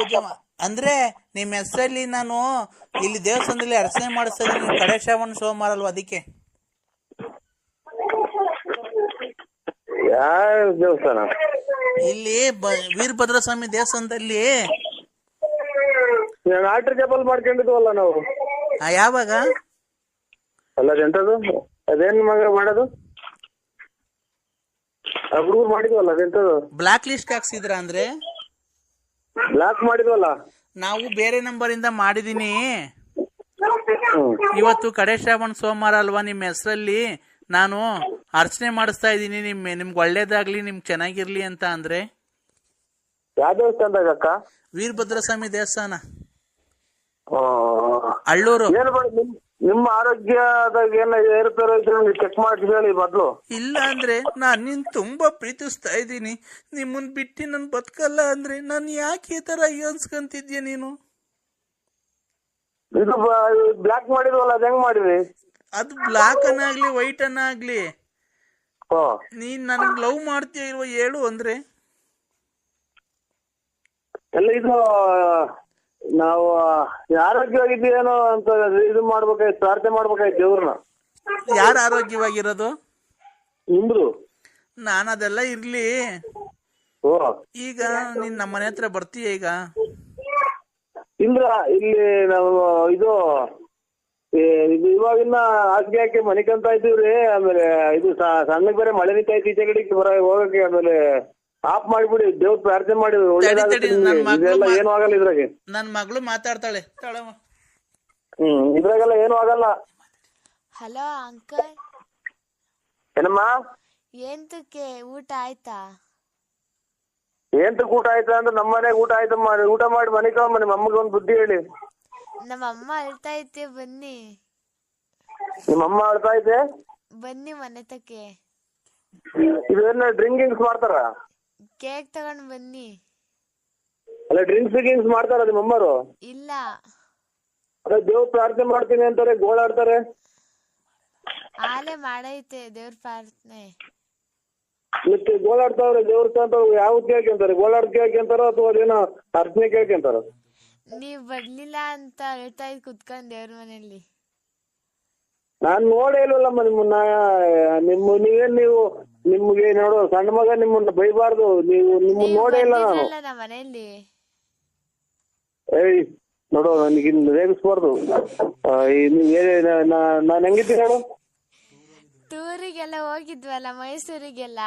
ಪೂಜೆ ಅಂದ್ರೆ ನಿಮ್ಮ ಹೆಸರಲ್ಲಿ ನಾನು ಇಲ್ಲಿ ದೇವಸ್ಥಾನದಲ್ಲಿ ಅರ್ಚನೆ ಮಾಡಿಸ್ತಾ ಇದೀನಿ. ಕಡೆ ಶ್ರಾವಣ ಸೋಮವಾರ ಅಲ್ವಾ, ಅದಕ್ಕೆ. ಯಾವ ದೇವಸ್ಥಾನ? ಇಲ್ಲಿ ವೀರಭದ್ರ ಸ್ವಾಮಿ ದೇವಸ್ಥಾನದಲ್ಲಿ. ಆಲ್ಟರ್ ಕೇಬಲ್ ಮಾಡ್ಕೊಂಡಿದ್ವಲ್ಲ ನಾವು. ಯಾವಾಗ? ಅಲ್ಲ ಅದೆಂತದು, ಅದೇನ್ ಮಗ ಮಾಡೋದು, ಹುಡುಗರು ಮಾಡಿದ್ವಲ್ಲ ಅದೆಂತದು? ಬ್ಲಾಕ್ ಲಿಸ್ಟ್ ಹಾಕ್ಸಿದ್ರ ಅಂದ್ರೆ? ಬ್ಲಾಕ್ ಮಾಡಿದ್ವಲ್ಲ ನಾವು ಬೇರೆ ನಂಬರ್ ಇಂದ ಮಾಡಿದೀನಿ. ಇವತ್ತು ಕಡೆ ಶ್ರಾವಣ ಸೋಮವಾರ ಅಲ್ವಾ, ನಿಮ್ಮ ಹೆಸರಲ್ಲಿ ನಾನು ಅರ್ಚನೆ ಮಾಡಿಸ್ತಾ ಇದ್ದೀನಿ. ನಿಮ್ಗೆ ಒಳ್ಳೇದಾಗ್ಲಿ, ನಿಮ್ಗೆ ಚೆನ್ನಾಗಿರ್ಲಿ ಅಂತ. ಅಂದ್ರೆ ಯಾವ ದೇವಸ್ಥಾನದಾಗ ಅಕ್ಕ? ವೀರಭದ್ರ ಸ್ವಾಮಿ ದೇವಸ್ಥಾನ, ಅಳ್ಳೂರು. ನಿಮ್ಮ ಆರೋಗ್ಯದಾಗ ಏನ ಏರುಪೇರು ಇದ್ರೆ ಚೆಕ್ ಮಾಡಿ ಹೇಳಿ ಮೊದ್ಲು. ಇಲ್ಲ ಅಂದ್ರೆ ನಾನ್ ನಿನ್ ತುಂಬಾ ಪ್ರೀತಿಸ್ತಾ ಇದ್ದೀನಿ. ನಿಮ್ಮನ್ ಬಿಟ್ಟು ನನ್ ಬದುಕಲ್ಲ ಅಂದ್ರೆ ನಾನ್ ಯಾಕೆ ಈ ತರ ಅನ್ಸ್ಕೊಂತಿದ್ಯ ನೀನು? ಇದು ಬ್ಲಾಕ್ ಮಾಡಿದ್ವಲ್ಲ, ಅದ್ ಹೆಂಗ್ ಮಾಡಿದ್ವಿ? ಅದು ಬ್ಲಾಕ್ ಅನ್ನಾಗ್ಲಿ ವೈಟ್ ಅನ್ನಾಗ್ಲಿ, ನೀನ್ ನನ್ಗ್ ಲವ್ ಮಾಡ್ತೀಯ ಇಲ್ವ ಹೇಳು ಅಂದ್ರೆ. ಎಲ್ಲ ಇದು ನಾವು ಆರೋಗ್ಯವಾಗಿದ್ದೀವೇನೋ ಅಂತ ಇದು ಮಾಡ್ಬೇಕಾಯ್ತು, ಪ್ರಾರ್ಥನೆ ಮಾಡ್ಬೇಕಾಯ್ತು ದೇವ್ರನ್ನ. ಯಾರ ಆರೋಗ್ಯವಾಗಿರೋದು? ನಿಮ್ದು. ನಾನು ಅದೆಲ್ಲ ಇರ್ಲಿ. ಈಗ ನೀನ್ ನಮ್ಮ ಮನೆ ಹತ್ರ ಬರ್ತೀಯ ಈಗ? ಇಲ್ಲ, ಇಲ್ಲಿ ನಾವು ಇದು ಇವಾಗಿನ್ನ ಹಾಸಿಗೆ ಹಾಕಿ ಮನಿಕಂತ ಇದ್ದೀವ್ರಿ. ಆಮೇಲೆ ಇದು ಸಣ್ಣಗ್ ಬೇರೆ ಮಳೆ ನಿಂತ ಐತಿ, ಈಚೆ ಕಡೆಗೆ ಹೋಗಕ್ಕೆ. ಆಮೇಲೆ ಆಫ್ ಮಾಡ್ಬಿಡಿ, ದೇವ್ರ ಪ್ರಾರ್ಥನೆ ಮಾಡಿ. ಏನು ಆಗಲ್ಲ ಇದ್ರಾಗೆ. ನನ್ ಮಗಳು ಮಾತಾಡ್ತಾಳೆ. ಇದ್ರಾಗೆಲ್ಲ ಏನು ಆಗಲ್ಲ. Hello uncle. ಏನಮ್ಮ? ಎಂತಕ್ಕೆ ಊಟ ಆಯ್ತಾ? ಊಟ ಆಯ್ತಾ ಅಂದ್ರೆ ನಮ್ಮ ಮನೆಗೆ ಊಟ ಆಯ್ತಮ್ಮ. ಊಟ ಮಾಡಿ ಮನೆ ಕಮ್ಮ, ನಿಮ್ಮ ಅಮ್ಮಗೆ ಒಂದು ಬುದ್ಧಿ ಹೇಳಿ. ನಮ್ಮ ಅಮ್ಮ ಅಳ್ತಾ ಐತೆ, ಬನ್ನಿ. ನಿಮ್ಮ ಅಮ್ಮ ಅಳ್ತಾ ಐತೆ, ಬನ್ನಿ ಮನೆ ತಕ್ಕೆ. ಇದೇನ ಡ್ರಿಂಕಿಂಗ್ಸ್ ಮಾಡ್ತಾರ? ಕೇಕ್ ತಗೊಂಡ್ ಬನ್ನಿ. ಅಲ್ಲ ಡ್ರಿಂಕ್ಸ್ ಮಾಡ್ತಾರ ನಿಮ್ಮ ಅಮ್ಮರು? ಇಲ್ಲ. ಅದೇ ದೇವ್ರ ಪ್ರಾರ್ಥನೆ ಮಾಡ್ತೀನಿ ಅಂತಾರೆ, ಗೋಳಾಡ್ತಾರೆ. ಆಲೆ ಮಾಡೈತೆ ದೇವ್ರ ಪ್ರಾರ್ಥನೆ. ಮತ್ತೆ ಗೋಳಾಡ್ತಾವ್ರೆ ದೇವ್ರ ಅಂತ ಯಾವ ಕೇಳ್ಕೊಂತಾರೆ? ಗೋಳಾಡ್ ಕೇಳ್ಕೊಂತಾರ ಅಥವಾ ಅದೇನೋ ಅರ್ಚನೆ ಕೇಳ್ಕೊಂತಾರ? ನೀವ್ ಬರ್ಲಿಲ್ಲ ಅಂತ ಹೇಳ್ತಾ ಇದ್ ಕುತ್ಕೊಂಡ್ ದೇವ್ರ ಮನೆಯಲ್ಲಿ. ನಾನ್ ನೋಡೇ ಇಲ್ವಲ್ಲಮ್ಮ ನಿಮ್ಮನ್ನ. ನೀವು ನಿಮ್ಗೆ ನೋಡೋ ಸಣ್ಣ ಮಗ ನಿಮ್ಮನ್ನ ಬೈಬಾರ್ದು. ನಿಮ್ಮನ್ನ ನೋಡೇ ಇಲ್ಲ ನಾನು. ನಮ್ಮ ಮನೆಯಲ್ಲಿ ಏಯ್ ನೋಡು, ನನಗೆ ರೇಗಿಸ್ಬಾರ್ದು. ನಾನ್ ಹೆಂಗಿದ್ದೀನಿ ನೋಡು. ಟೂರಿಗೆಲ್ಲ ಹೋಗಿದ್ವಲ್ಲ, ಮೈಸೂರಿಗೆಲ್ಲ.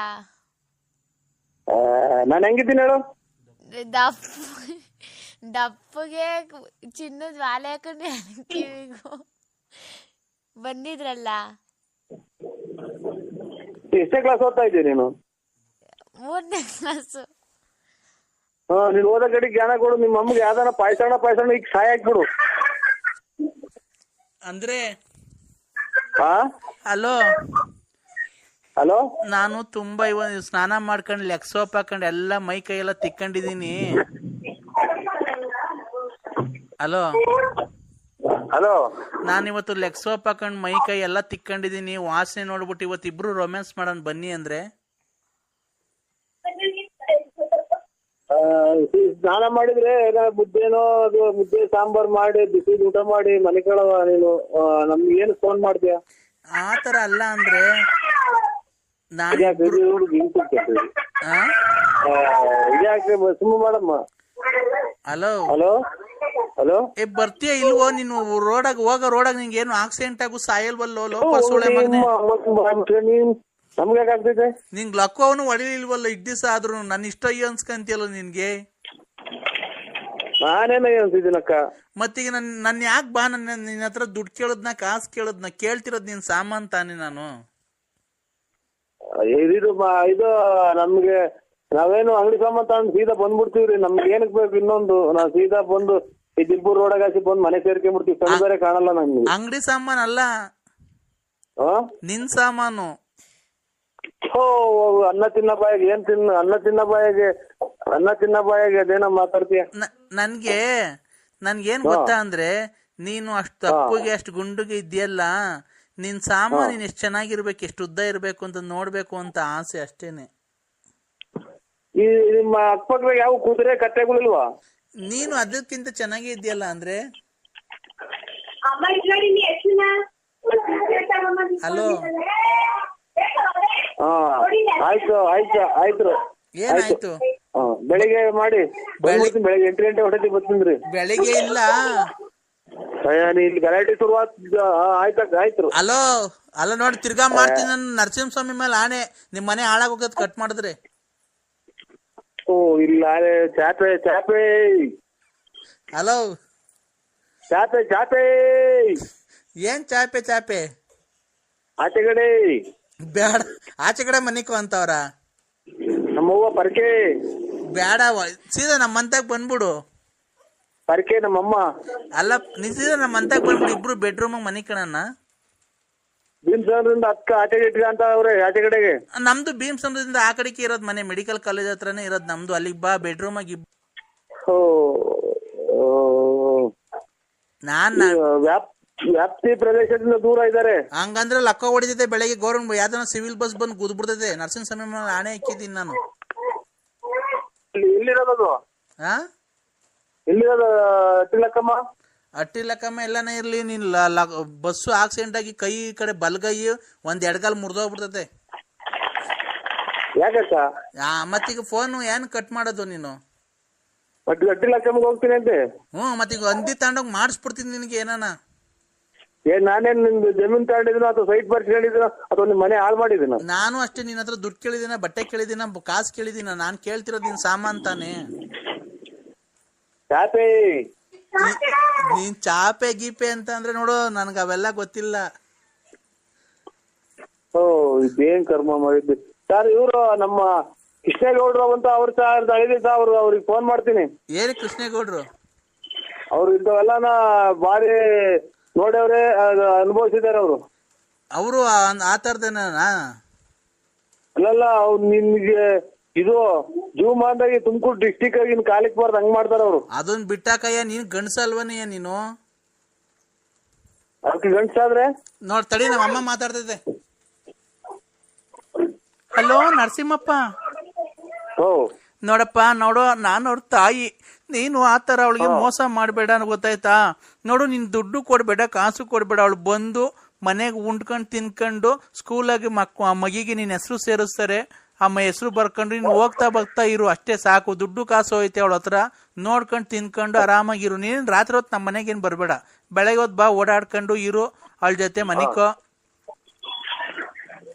ನಾನ್ ಹೆಂಗಿದ್ದೀನಿ ಹೇಳು. ದಪ್ಪಗೆ ಚಿನ್ನದ ವಾಲೆ ಹಾಕೊಂಡು ಕಿವಿಗೂ ಬಂದಿದ್ರಲ್ಲ. ಎಷ್ಟೇ ಕ್ಲಾಸ್ ಓದ್ತಾ ಇದ್ದೀಯ ನೀನು? 3ನೇ ಕ್ಲಾಸು. ನೀನ್ ಓದೋ ಕಡೆ ಜ್ಞಾನ ಕೊಡು. ನಿಮ್ಮ ಅಮ್ಮಗೆ ಯಾವ್ದಾನ ಪಾಯ್ಸಣ ಈಗ ಸಾಯ ಹಾಕ್ಬಿಡು. ಅಂದ್ರೆ ಹಲೋ, ನಾನು ತುಂಬಾ ಸ್ನಾನ ಮಾಡ್ಕೊಂಡು ಲೆಗ್ ಸೋಪ್ ಹಾಕೊಂಡು ಎಲ್ಲ ಮೈ ಕೈ ಎಲ್ಲ ತಿಕ್ಕೊಂಡಿದೀನಿ. ಹಲೋ, ನಾನಿವತ್ತು ಲೆಗ್ ಸೋಪ್ ಹಾಕೊಂಡು ಮೈ ಕೈ ಎಲ್ಲ ತಿಕ್ಕೊಂಡಿದೀನಿ. ವಾಸನೆ ನೋಡ್ಬಿಟ್ಟು ಇವತ್ತು ಇಬ್ರು ರೊಮ್ಯಾನ್ಸ್ ಮಾಡೋಣ ಬನ್ನಿ ಅಂದ್ರೆ. ಸ್ನಾನ ಮಾಡಿದ್ರೆ ಮುದ್ದೆನೋ ಅದು ಮುದ್ದೆ ಸಾಂಬಾರ್ ಮಾಡಿ ಬಿಸಿ ಊಟ ಮಾಡಿ ಮನೆ ಕಳವ ನೀನು ನಮ್ಗೆ ಏನು ಫೋನ್ ಮಾಡ್ತೀಯ? ಆತರ ಅಲ್ಲ ಅಂದ್ರೆ ಸುಮ್ಮ ಮಾಡಮ್ಮ. ಹಲೋ ಬರ್ತೀಯ ಇಲ್ವೋ ನೀನು? ರೋಡಾಗ ನಿಂಗೆ ಏನು ಆಕ್ಸಿಡೆಂಟ್ ಆಗು ಸಾಯಲ್ವಲ್ಲೋ ಲೋಪ ಸೋಳೆ ನಮ್ಗೆ ಆಗ್ತೈತೆ? ನಿಂಗ್ ಲಕ್ಕವನು ಹೊಡಿಲಿಲ್ವಲ್ಲ ಇಡ್ ದಿವಸ ಆದ್ರೂ. ನನ್ ಇಷ್ಟ ಅನ್ಸ್ಕಂತಿಯಲ್ಲ ನಿನ್ಗೆ. ನಾನೇನ ಅನ್ಸಿದ್ದೀನಕ್ಕ. ಮತ್ತೀಗ ನನ್ ಯಾಕೆ ಬಾ ನಿನ್ನ ಹತ್ರ ದುಡ್ಡು ಕೇಳದ್ನ ಕಾಸು ಕೇಳದ್ನ ಕೇಳ್ತಿರೋದ್ ನೀನ್ ಸಾಮಾನ್ ತಾನೆ ನಾನು. ಇದು ನಮ್ಗೆ ನಾವೇನು ಅಂಗಡಿ ಸಾಮಾನ್ ತಗೊಂಡು ಸೀದಾ ಬಂದ್ಬಿಡ್ತೀವ್ರಿ. ನಮ್ಗೆ ಏನಕ್ ಬೇಕು ಇನ್ನೊಂದು? ನಾವ್ ಸೀದಾ ಬಂದು ಈ ದಿಬ್ಬೂರ್ ರೋಡಾಗ ಹಾಕಿ ಬಂದು ಮನೆ ಸೇರ್ಕೊಂಡ್ಬಿಡ್ತೀವಿ. ಕಣ್ಣು ಬೇರೆ ಕಾಣಲ್ಲ ನಮ್ಗೆ. ಅಂಗಡಿ ಸಾಮಾನ್ ಅಲ್ಲ, ನಿನ್ ಸಾಮಾನು. ಅನ್ನ ತಿನ್ನ ಬಾಯಿಗೆ ಅನ್ನ ತಿನ್ನ ಬಾಯಿಗೆ ಅದೇನೋ ಮಾತಾಡ್ತೀಯ. ನನ್ಗೇನ್ ಗೊತ್ತಾ ಅಂದ್ರೆ, ನೀನು ಅಷ್ಟು ತಪ್ಪುಗೆ ಅಷ್ಟು ಗುಂಡುಗೆ ಇದೆಯಲ್ಲ, ನಿನ್ ಸಾಮಾನು ನೀನ್ ಎಷ್ಟು ಚೆನ್ನಾಗಿರ್ಬೇಕು, ಎಷ್ಟು ಉದ್ದ ಇರ್ಬೇಕು ಅಂತ ನೋಡ್ಬೇಕು ಅಂತ ಆಸೆ ಅಷ್ಟೇನೆ. ಈ ನಿಮ್ಮ ಅಕ್ಕಪಕ್ಕ ಯಾವ ಕುದುರೆ ಕತ್ತೆಗಳಿಲ್ವಾ? ನೀನು ಅದಕ್ಕಿಂತ ಚೆನ್ನಾಗೇ ಇದೆಯಲ್ಲ ಅಂದ್ರೆ. ಹಲೋ ಆಯ್ತು ಆಯ್ತು ಆಯ್ತು ಏನಾಯ್ತು? ಬೆಳಿಗ್ಗೆ ಮಾಡಿ ಬೆಳಿಗ್ಗೆ 8 ಗಂಟೆ ಹೊಟ್ಟೆ ಬರ್ತೀನಿ. ಬೆಳಿಗ್ಗೆ ಇಲ್ಲ, ಇಲ್ಲಿ ಗಲಾಟೆ ಶುರುವಾತ್. ಆಯ್ತು. ಹಲೋ ಅಲ್ಲ ನೋಡಿ, ತಿರ್ಗಾ ಮಾಡ್ತೀನಿ ನಾನು. ನರಸಿಂಹಸ್ವಾಮಿ ಮೇಲೆ ಆಣೆ, ನಿಮ್ ಮನೆ ಹಾಳಾಗೋಗದ್ ಕಟ್ ಮಾಡಿದ್ರೆ. ಓ ಇಲ್ಲ ಚಾಪೆ ಚಾಪೆ. ಹಲೋ ಚಾಪೆ ಚಾಪೆ. ಏನ್ ಚಾಪೆ ಚಾಪೆ? ಆಚೆ ಕಡೆ ಬ್ಯಾಡ, ಆಚೆ ಕಡೆ ಮನಿಕೋ ಅಂತವ್ರ. ನಮ್ಮವ್ವ ಪರ್ಕೆ ಬ್ಯಾಡ, ಸೀದಾ ನಮ್ಮ ಮಂತಾಗ ಬಂದ್ಬಿಡು. ಪರ್ಕೆ ನಮ್ಮಮ್ಮ. ಅಲ್ಲ ನೀ ಸೀದಾ ನಮ್ಮ ಮಂತಾಗ ಬಂದ್ಬಿಡು, ಇಬ್ರು ಬೆಡ್ರೂಮ್ ಮನಿ ಕಣಣ್ಣ. ಭೀಮ್ಸಂದ್ರಿಂದ ಅಕ್ಕ ಆಚೆ ಇಟ್ಕ ಅಂತ ಅವ್ರೆ ಆಚೆ ಕಡೆಗೆ. ನಮ್ದು ಭೀಮ್ಸಂದ್ರದಿಂದ ಆ ಕಡೆಗೆ ಇರೋದು ಮನೆ, ಮೆಡಿಕಲ್ ಕಾಲೇಜ್ ಹತ್ರನೇ ಇರೋದು ನಮ್ದು. ಅಲ್ಲಿಗೆ ಬಾ, ಬೆಡ್ರೂಮ್ ಆಗಿ. ನಾನ್ ವ್ಯಾಪ್ತಿ ಪ್ರದೇಶದಿಂದ ದೂರ ಇದ್ದಾರೆ. ಹಂಗಂದ್ರೆ ಲಕ್ಕ ಹೊಡಿತೈತೆ ಬೆಳಗ್ಗೆ. ಗೌರ್ಮೆಂಟ್ ಯಾವ್ದನ ಸಿವಿಲ್ ಬಸ್ ಬಂದು ಗುದ್ ಬಿಡ್ತೈತೆ. ನರಸಿಂಹಸ್ವಾಮಿ ಮೇಲೆ ಆಣೆ ಹಾಕಿದ್ದೀನಿ ನಾನು. ಎಲ್ಲಿರೋದು? ಹಾ, ಎಲ್ಲಿರೋದು ತಿಲಕಮ್ಮ? ಅಟ್ಟಿ ಲೆಕ್ಕಮ್ಮ ಎಲ್ಲಾನೇ ಇರ್ಲಿ, ನೀನ್ ಬಸ್ಸು ಆಕ್ಸಿಡೆಂಟ್ ಆಗಿ ಕೈ ಕಡೆ ಬಲ್ಗೈ ಒಂದ್ ಎಡಗಾಲ್ ಮುರಿದೋಗ್ಬಿಡ್ತೈತೆ. ಯಾಕಕ್ಕ? ಮತ್ತೀಗ ಫೋನ್ ಏನ್ ಕಟ್ ಮಾಡೋದು ನೀನು? ಅಟ್ಟಿ ಲೆಕ್ಕಮ್ಮಗೆ ಹೋಗ್ತೀನಿ ಅಂತೆ. ಮತ್ತೀಗ ಹಂದಿ ತಗೊಂಡೋಗಿ ಮಾಡಿಸ್ಬಿಡ್ತೀನಿ ನಿನಗೆ ಏನಾನ. ನಾನೇನ್ ನಿಮ್ದು ಜಮೀನ್ ತಗೊಂಡಿದ್ದೀನೋ ಅಥವಾ ಸೈಟ್ ಬರ್ಸ್ಕೊಂಡಿದ್ದೀನೋ ಅಥವಾ ನಿಮ್ ಮನೆ ಹಾಳು ಮಾಡಿದ್ದೀನೋ? ನಾನು ಅಷ್ಟೇ. ನಿನ್ನ ಹತ್ರ ದುಡ್ಡು ಕೇಳಿದಿನ, ಬಟ್ಟೆ ಕೇಳಿದಿನ, ಕಾಸು ಕೇಳಿದಿನ? ನಾನ್ ಕೇಳ್ತಿರೋದು ನಿನ್ ಸಾಮಾನ್ ತಾನೆ. ಚಾಪೆ ನೀನ್ ಚಾಪೆ ಗೀಪೆ ಅಂತ ಅಂದ್ರೆ ನೋಡು, ನನ್ಗ ಅವೆಲ್ಲ ಗೊತ್ತಿಲ್ಲ. ಇದೇನ್ ಕರ್ಮ ಮಾಡಿದ್ವಿ ಸರ್. ಇವ್ರು ನಮ್ಮ ಕೃಷ್ಣೇಗೌಡ್ರು ಅಂತ ಅವ್ರು ಅವ್ರಿಗೆ ಫೋನ್ ಮಾಡ್ತೀನಿ. ಏರಿ ಕೃಷ್ಣೇಗೌಡ್ರು? ಅವ್ರು ಇಂಥವೆಲ್ಲಾನ ಬಾರಿ ನೋಡ್ಯವ್ರೆ, ಅನುಭವಿಸಿದಾರೆ ಅವರು. ಅವರು ಆ ತರದೇನ? ಅಲ್ಲಲ್ಲ, ಅವ್ರು ನಿಮ್ಗೆ ಇದು ಜೂಮ್ ಅಂದಾಗಿ ತುಮಕೂರು ಡಿಸ್ಟಿಕ್ ಆಗಿ ಕಾಲಿಕ್ ಬಾರ್ದು ಹಂಗ್ ಮಾಡ್ತಾರ ಅವ್ರು. ಅದನ್ ಬಿಟ್ಟಾಕಯ್ಯ, ನೀನ್ ಗಂಡ್ಸಲ್ವನಯ್ಯ ನೀನು? ಅದಕ್ಕೆ ಗಂಡ್ಸಾದ್ರೆ ನೋಡ್ ತಡಿ, ನಮ್ಮ ಅಮ್ಮ ಮಾತಾಡ್ತೈತೆ. ಹಲೋ ನರಸಿಂಹಪ್ಪ. ನೋಡಪ್ಪ, ನೋಡು, ನಾನು ಅವ್ರ ತಾಯಿ. ನೀನು ಆತರ ಅವಳಿಗೆ ಮೋಸ ಮಾಡಬೇಡ, ಗೊತ್ತಾಯ್ತಾ? ನೋಡು, ನಿನ್ ದುಡ್ಡು ಕೊಡ್ಬೇಡ, ಕಾಸು ಕೊಡ್ಬೇಡ. ಅವಳು ಬಂದು ಮನೆಗೆ ಉಂಡ್ಕೊಂಡು ತಿನ್ಕೊಂಡು ಸ್ಕೂಲಾಗಿ ಮಗಿಗೆ ನಿನ್ ಹೆಸರು ಸೇರಿಸ್ತಾರೆ. ಅಮ್ಮ ಹೆಸರು ಬರ್ಕೊಂಡು ನೀನು ಹೋಗ್ತಾ ಬರ್ತಾ ಇರು, ಅಷ್ಟೇ ಸಾಕು. ದುಡ್ಡು ಕಾಸು ಹೋಯ್ತೆ ಅವಳ ಹತ್ರ, ನೋಡ್ಕೊಂಡು ತಿನ್ಕೊಂಡು ಆರಾಮಾಗಿರು. ನೀನ್ ರಾತ್ರಿ ಹೊತ್ತು ನಮ್ಮ ಮನೆಗೇನು ಬರಬೇಡ, ಬೆಳಗ್ಗೆ ಹೊತ್ತು ಬಾ, ಓಡಾಡ್ಕೊಂಡು ಇರು ಅವಳ ಜೊತೆ, ಮನಿಕೋ,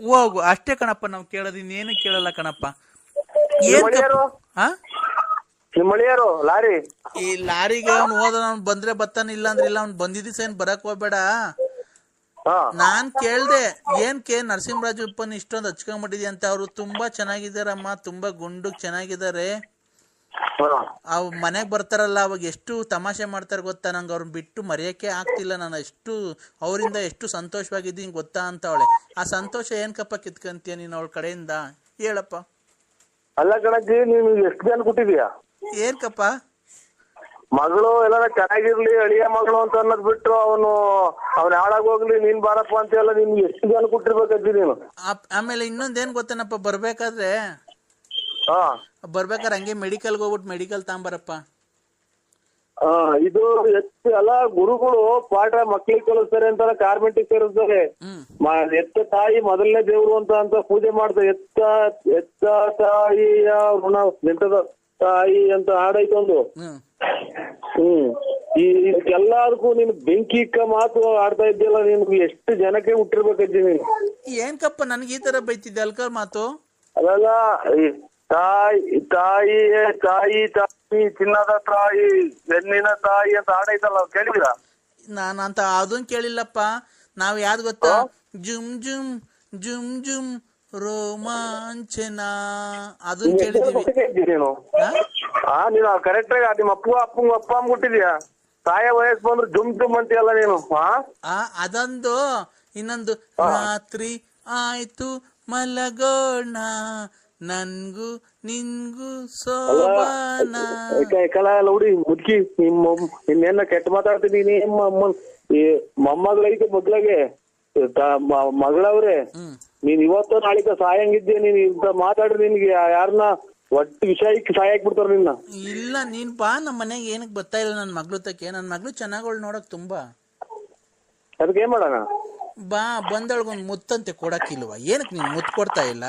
ಹೋಗು, ಅಷ್ಟೇ ಕಣಪ್ಪ. ನಾವು ಕೇಳೋದು ಇನ್ನೇನು ಕೇಳಲ್ಲ ಕಣಪ್ಪ. ಲಾರಿ ಈ ಲಾರಿಗೆ ಅವ್ನು ಹೋದ, ಅವ್ನು ಬಂದ್ರೆ ಬತ್ತಾನ, ಇಲ್ಲ ಅಂದ್ರೆ ಇಲ್ಲ. ಅವ್ನು ಬಂದಿದ್ದೀಸ ಏನ್ ಬರಕ್ ಹೋಗ್ಬೇಡ. ನಾನ್ ಕೇಳ್ದೆ, ಏನ್ ನರಸಿಂಹರಾಜಪ್ಪನ್ ಇಷ್ಟೊಂದು ಹಚ್ಕೊಂಡ್ಬಿಟ್ಟಿದ್ಯ ಅಂತ. ಅವ್ರು ತುಂಬಾ ಚೆನ್ನಾಗಿದಾರಮ್ಮ, ತುಂಬಾ ಗುಂಡು ಚೆನ್ನಾಗಿದ್ದಾರೆ. ಅವ್ ಮನೆಗ್ ಬರ್ತಾರಲ್ಲ, ಅವಾಗ ಎಷ್ಟು ತಮಾಷೆ ಮಾಡ್ತಾರೆ ಗೊತ್ತಾ? ನಂಗೆ ಅವ್ರನ್ನ ಬಿಟ್ಟು ಮರೆಯಕ್ಕೆ ಆಗ್ತಿಲ್ಲ. ನಾನು ಅವರಿಂದ ಎಷ್ಟು ಸಂತೋಷವಾಗಿದ್ದೀನಿ ಗೊತ್ತಾ ಅಂತ ಅವಳೆ. ಆ ಸಂತೋಷ ಏನ್ಕಪ್ಪ ಕಿತ್ಕಂತೀಯ ನೀನು ಅವಳ ಕಡೆಯಿಂದ? ಹೇಳಪ್ಪ. ಅಲ್ಲ ಕಣಜ್ಜಿ, ನೀನು ಎಷ್ಟು ಜನ ಕೊಟ್ಟಿದ್ಯಾ? ಏನ್ಕಪ್ಪ? ಮಗಳು ಎಲ್ಲ ಚೆನ್ನಾಗಿರ್ಲಿ, ಅಳಿಯ ಮಗಳು ಅಂತ ಅನ್ನೋದ್ ಬಿಟ್ಟು ಅವನು ಹಾಳಾಗೋಗ್ಲಿ, ನೀನ್ ಬಾರಪ್ಪ ಅಂತ ಎಲ್ಲ ನಿಮ್ಗೆ ಎಷ್ಟು ಜನ ಕೊಟ್ಟಿರ್ಬೇಕಜ್ಜಿ ನೀನು? ಆಮೇಲೆ ಇನ್ನೊಂದೇನ್ ಗೊತ್ತೇನಪ್ಪ, ಬರ್ಬೇಕಾದ್ರೆ ಹಂಗೆ ಮೆಡಿಕಲ್ಗೆ ಹೋಗ್ಬಿಟ್ಟು ಮೆಡಿಕಲ್ ತಗೊಂಬರಪ್ಪ. ಇದು ಅಲ್ಲ, ಗುರುಗಳು ಪಾಠ ಮಕ್ಳಿಗೆ ಕಲಿಸ್ತಾರೆ ಅಂತಾರ, ಕಾರ್ಮೆಂಟಿಗೆ ಸೇರಿಸ್ತಾರೆ. ಎತ್ತ ತಾಯಿ ಮೊದಲನೇ ದೇವ್ರು ಅಂತ ಪೂಜೆ ಮಾಡ್ತಾರೆ. ಎತ್ತ ತಾಯಿಯ ಋಣ ಎಂತದ ತಾಯಿ ಅಂತ ಹಾಡೈತೊಂದು. ಎಲ್ಲದಕ್ಕೂ ನೀನು ಬೆಂಕಿ ಇಕ್ಕ ಮಾತು ಆಡ್ತಾ ಇದ್ದಿಲ್ಲ. ನಿನ್ಗೆ ಎಷ್ಟು ಜನಕ್ಕೆ ಹುಟ್ಟಿರ್ಬೇಕಜ್ಜಿ ನೀನು? ಏನ್ಕಪ್ಪ ನನ್ಗೆ ಈ ತರ ಬೈತಿದ್ದೆ ಅಲ್ಕರ್ ಮಾತು? ಅದಲ್ಲ, ತಾಯಿ ತಾಯಿ ತಾಯಿ ತಾಯಿ ಚಿನ್ನದ ತಾಯಿ ಹೆಣ್ಣಿನ ತಾಯಿ ಅಂತ ಹಾಡೈತಲ್ಲ, ಕೇಳಿದಿರಾ? ನಾನಂತ ಅದನ್ ಕೇಳಿಲ್ಲಪ್ಪ. ನಾವ್ ಯಾವ್ದು ಗೊತ್ತಾ? ಜುಮ್ ಜುಮ್ ಜುಮ್ ಜುಮ್ ರೋಮಾಂಚನ, ಅದನ್ನ ಕೇಳಿದೀವಿ. ನೀನು ಕರೆಕ್ಟ್ ಆಗಿ ನಿಮ್ಮ ಅಪ್ಪ ಮುಟ್ಟಿದ್ಯಾ? ತಾಯ ವಯಸ್ಸು ಬಂದ್ರೆ ಜುಮ್ ಜುಮ್ ಅಂತೀಯಲ್ಲ ನೀನು. ಅದೊಂದು. ಇನ್ನೊಂದು, ರಾತ್ರಿ ಆಯ್ತು ಮಲಗೋಣ, ನನ್ಗೂ ನಿನ್ಗೂ ಸೋಬಾನ. ಹುಡಿ ಮುದ್ಕಿ, ನಿನ್ನೆನ್ನ ಕೆಟ್ಟ ಮಾತಾಡ್ತೀನಿ. ಮೊಮ್ಮಗಳೈತೆ ಮೊದ್ಲಾಗೆ ಮಗಳವ್ರೆ, ನೀನ್ ಇವತ್ತು ನಾಳಿಕ ಸಾಯಂಗಿದ್ದೆ. ನೀನ್ ಇಂತ ಮಾತಾಡ್ರಿ, ನಿನ್ಗೆ ಯಾರನ್ನ ಒಟ್ಟು ವಿಷಯಕ್ಕೆ ಸಹಾಯ ಹಾಕ್ಬಿಡ್ತಾರ ನಿನ್ನ. ಇಲ್ಲ ನೀನ್ ಬಾ ನಮ್ಮ ಮನೆಗೆ ಏನಕ್ಕೆ ಬರ್ತಾ ಇಲ್ಲ ನನ್ನ ಮಗ್ಳು ತಕ್ಕೆ. ನನ್ನ ಮಗ್ಳು ಚೆನ್ನಾಗೋಳು ನೋಡಕ್ ತುಂಬಾ. ಅದಕ್ಕೆ ಏನ್ ಮಾಡೋಣ? ಬಾ ಬಂದೊಳಗೊಂದು ಮುತ್ತಂತೆ ಕೊಡಕ್ಕಿಲ್ವಾ? ಏನಕ್ಕೆ ನೀನ್ ಮುತ್ತು ಕೊಡ್ತಾ ಇಲ್ಲ?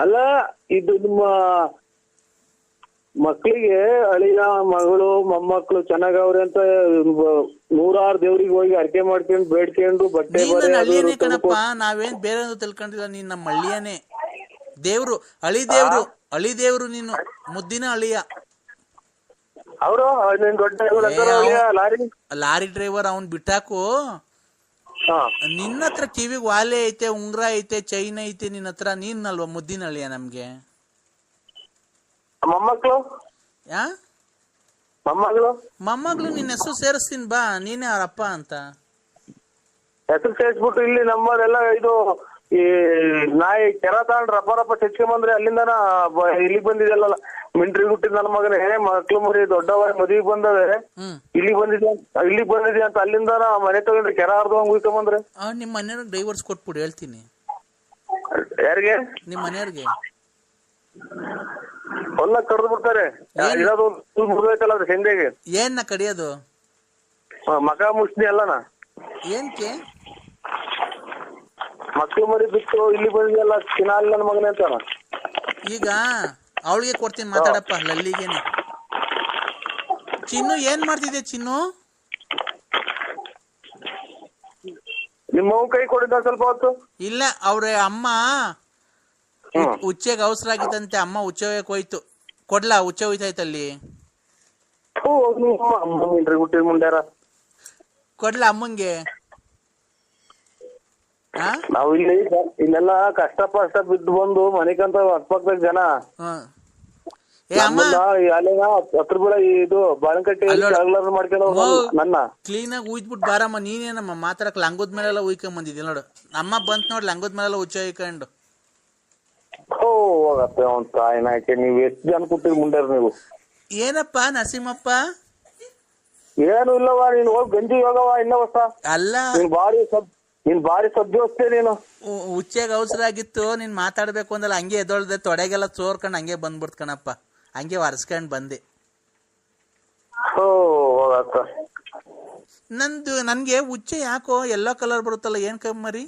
ಅಲ್ಲ ಇದು ನಿಮ್ಮ ಮಕ್ಳಿಗೆ ಅಳಿಯ ಮಗಳು ಮೊಮ್ಮಕ್ಳು ಚೆನ್ನಾಗವ್ರೆ ಅಂತ ನೂರಾರು ದೇವ್ರಿಗೆ ಹೋಗಿ ಅರ್ಕೆ ಮಾಡ್ಕೊಂಡು ಬೇಡ್ಕೊಂಡು ಬಟ್ಟೆ ನೀನ್ ಹಳ್ಳಿಯನೇ ಕಣಪ್ಪ, ನಾವೇನ್ ಬೇರೆ ತಿಳ್ಕೊಂಡಿಲ್ಲ. ನೀನ್ ನಮ್ಮ ಹಳ್ಳಿಯನೇ ದೇವ್ರು, ಹಳಿ ದೇವ್ರು ನೀನು, ಮುದ್ದಿನ ಹಳಿಯ. ಅವರು ಲಾರಿ ಡ್ರೈವರ್ ಅವ್ನ್ ಬಿಟ್ಟಾಕು. ನಿನ್ನ ಹತ್ರ ಕಿವಿಗ್ ವಾಲೆ ಐತೆ, ಉಂಗ್ರ ಐತೆ, ಚೈನ್ ಐತೆ ನಿನ್ನ ಹತ್ರ. ನೀನಲ್ವಾ ಮುದ್ದಿನ ಹಳಿಯ ನಮ್ಗೆ? ಮೊಮ್ಮಕ್ಳು ಮೊಮ್ಮಗಳು ನಿನ್ನ ಹೆಸರು ಸೇರಿಸ್ತೀನಿ ಬಾ, ನೀನೇ ಅವ್ರಪ್ಪ ಅಂತ. ಹೆಸರು ಸೇರಿಸ್ಬಿಟ್ಟು ಇಲ್ಲಿ ನಮ್ಮದೆಲ್ಲ ಇದು ಈ ನಾಯಿ ಕೆರ ತಗೊಂಡ್ ರಪ್ಪ ಚಚ್ಕೊಂಬಂದ್ರೆ ಅಲ್ಲಿಂದನ ಇಲ್ಲಿಗೆ ಬಂದಿದೆಲ್ಲ ಮಿಂಟ್ರಿ ಹುಟ್ಟಿದ ನನ್ನ ಮಗನೇ ಮಕ್ಳು ಮರಿ ದೊಡ್ಡವ ಮದುವೆಗೆ ಬಂದವೆ ಇಲ್ಲಿಗೆ ಬಂದಿದೆ ಅಂತ ಅಲ್ಲಿಂದ ಮನೆ ತಗೊಂಡ್ರಿ ಕೆರ ಹರ್ದಂಗ್ ಉಯ್ಕೊಂಬಂದ್ರೆ. ನಿಮ್ ಮನೆಯವ್ರಿಗೆ ಡೈವರ್ಸ್ ಕೊಟ್ಬಿಡು ಹೇಳ್ತೀನಿ. ಯಾರಿಗೆ? ನಿಮ್ ಮನೆಯವ್ರಿಗೆ. ಹೊಲ ಕಡ್ದು ಬಿಡ್ತಾರೆ. ಮುರ್ದೈತಲ್ಲ ಅದ್ರ ಸಂಡೆಗೆ. ಏನ್ನ ಕಡಿಯೋದು? ಮಕ ಮುಷ್ಣಿ ಅಲ್ಲನ. ಏನ್ಕೆ? ಮಕ್ಳು ಮರಿ ಬಿಟ್ಟು ಇಲ್ಲಿ ಬಂದಿದೆಲ್ಲ ಚಿನ್ನ ನನ್ನ ಮಗನೇ ಅಂತಾನ. ಈಗ ಅವಳಿಗೆ ಕೊಡ್ತೀನಿ ಮಾತಾಡಪ್ಪ, ಲಲ್ಲಿಗೇನೆ. ಚಿನ್ನು ಏನ್ ಮಾಡ್ತಿದ್ದೆ ಚಿನ್ನು? ನಿಮ್ಮ ಕೈ ಕೊಡಿದ್ದ ಸ್ವಲ್ಪ ಹೊತ್ತು. ಇಲ್ಲ ಅವ್ರ ಅಮ್ಮ ಉಚ್ಚೆಗೆ ಅವಸರ ಆಗಿತ್ತಂತೆ, ಅಮ್ಮ ಉಚ್ಚೆ ಹೋಯ್ತು. ಕೊಡ್ಲಾ? ಉಚ್ಚೆ ಹೋಯ್ತಾಯ್ತಲ್ಲಿ. ಕೊಡ್ಲಾ ಅಮ್ಮಂಗೆ? ನಾವ್ ಇಲ್ಲೆಲ್ಲ ಕಷ್ಟ ಬಿದ್ದು ಬಂದು ಮನೆಕಂತ ಅಕ್ಕಪಕ್ಕದ ಜನ ಹತ್ರ ಬೀಳ ಇದು ಬಾಳಂಕಟ್ಟಿ ಮಾಡ್ಕೊಂಡು ನನ್ನ ಕ್ಲೀನ್ ಆಗಿ ಉಯ್ದ್ಬಿಟ್ಟು ಬಾರಮ್ಮ. ನೀನೇನಮ್ಮ ಮಾತಾಡಕ್ ಲಂಗದ ಮೇಲೆಲ್ಲ ಉಯ್ಕೊಂಡ್ ಬಂದಿದ್ದೆ ನೋಡು. ಅಮ್ಮ ಬಂತ್ ನೋಡ್ ಲಂಗದ ಮೇಲೆಲ್ಲ ಉಚ್ಚ ಉಯ್ಕೊಂಡು. ಹೋಗತ್ತೆ ಅವ್ನ್ ತಾಯಿನಾಕೆ. ನೀವ್ ಎಷ್ಟ್ ಜನ ಕೂತಿರ್ ಮುಂಡ್ಯಾರ ನೀವು? ಏನಪ್ಪ ನರಸಿಂಹಪ್ಪ? ಏನು ಇಲ್ಲವಾ, ನೀನ್ ಹೋಗ್ ಗಂಜಿ ಹೋಗವ ಇಲ್ಲ ಹೊಸ ಅಲ್ಲ. ನೀನ್ ಬಾರಿ ಸದ್ಯ ಹೋಗ್ತೇ ನೀನು. ಉಚ್ಚೆಗೆ ಅವಸರ ಆಗಿತ್ತು, ನೀನ್ ಮಾತಾಡ್ಬೇಕು ಅಂದಲ್ಲ, ಹಂಗೆ ಎದೊಳ್ದೆ ತೊಡೆಗೆಲ್ಲ ಚೋರ್ಕೊಂಡ್ ಹಂಗೆ ಬಂದ್ಬಿಡ್ತ ಕಣಪ್ಪ. ಹಂಗೆ ಒರ್ಸ್ಕೊಂಡ್ ಬಂದೆ. ನನ್ಗೆ ಉಚ್ಚೆ ಯಾಕೋ ಎಲ್ಲೋ ಕಲರ್ ಬರುತ್ತಲ್ಲ, ಏನ್ ಕಮ್ಮರಿ?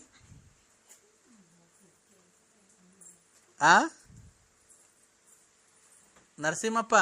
ನರಸಿಂಹಪ್ಪ